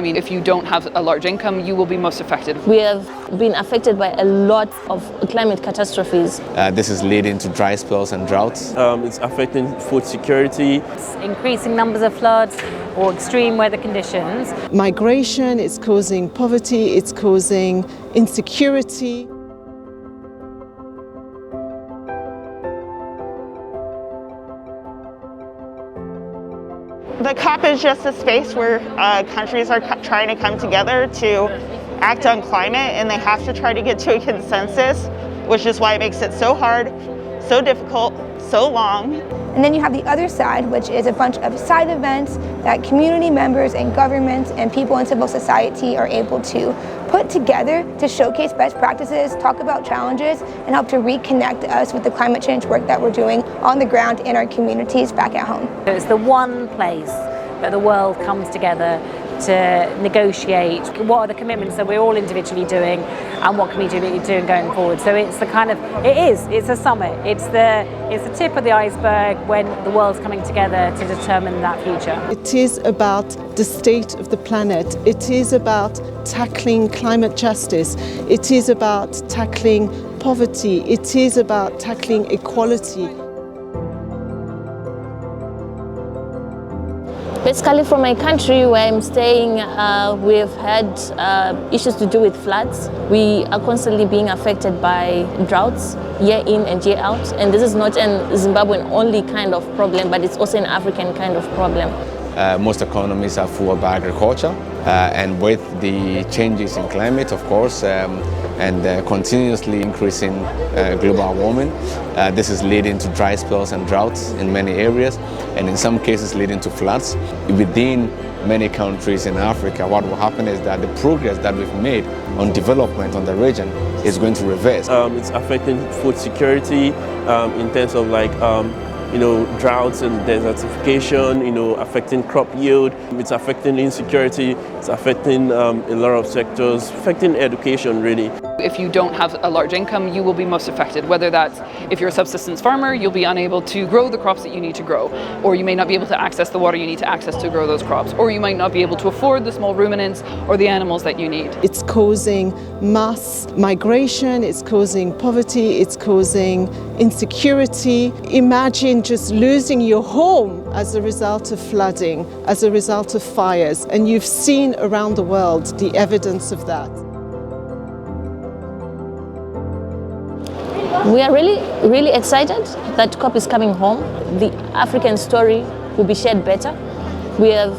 I mean, if you don't have a large income, you will be most affected. We have been affected by a lot of climate catastrophes. This is leading to dry spells and droughts. It's affecting food security. It's increasing numbers of floods or extreme weather conditions. Migration is causing poverty, it's causing insecurity. The COP is just a space where countries are trying to come together to act on climate, and they have to try to get to a consensus, which is why it makes it so hard, so difficult, so long. And then you have the other side, which is a bunch of side events that community members and governments and people in civil society are able to put together to showcase best practices, talk about challenges, and help to reconnect us with the climate change work that we're doing on the ground in our communities back at home. It's the one place that the world comes together to negotiate what are the commitments that we're all individually doing and what can we do doing going forward. So it's the kind of, it's a summit. It's the tip of the iceberg when the world's coming together to determine that future. It is about the state of the planet. It is about tackling climate justice. It is about tackling poverty. It is about tackling equality. Basically, from my country where I'm staying, we've had issues to do with floods. We are constantly being affected by droughts year in and year out. And this is not a Zimbabwean only kind of problem, but it's also an African kind of problem. Most economies are fueled by agriculture, and with the changes in climate, of course, and continuously increasing global warming, this is leading to dry spells and droughts in many areas, and in some cases leading to floods. Within many countries in Africa, what will happen is that the progress that we've made on development on the region is going to reverse. It's affecting food security in terms of droughts and desertification, affecting crop yield. It's affecting insecurity. It's affecting a lot of sectors, affecting education really. If you don't have a large income, you will be most affected, whether that's if you're a subsistence farmer, you'll be unable to grow the crops that you need to grow, or you may not be able to access the water you need to access to grow those crops, or you might not be able to afford the small ruminants or the animals that you need. It's causing mass migration, it's causing poverty, it's causing insecurity. Imagine just losing your home as a result of flooding, as a result of fires, and you've seen around the world the evidence of that. We are really excited that COP is coming home. The African story will be shared better. We have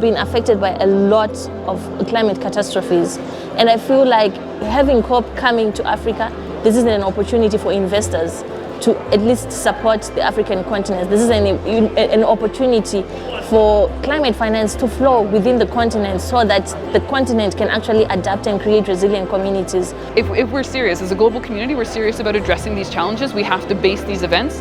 been affected by a lot of climate catastrophes, and I feel like having COP coming to Africa, this is an opportunity for investors to at least support the African continent. This is an opportunity for climate finance to flow within the continent so that the continent can actually adapt and create resilient communities. If we're serious, as a global community, we're serious about addressing these challenges, we have to base these events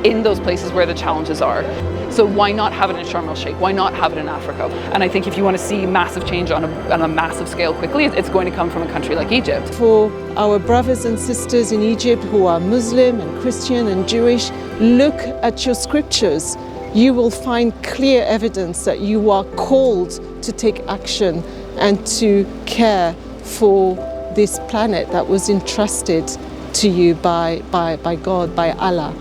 in those places where the challenges are. So why not have it in Sharm ElShiekh? Why not have it in Africa? And I think if you want to see massive change on a massive scale quickly, it's going to come from a country like Egypt. For our brothers and sisters in Egypt who are Muslim and Christian and Jewish, look at your scriptures. You will find clear evidence that you are called to take action and to care for this planet that was entrusted to you by God, by Allah.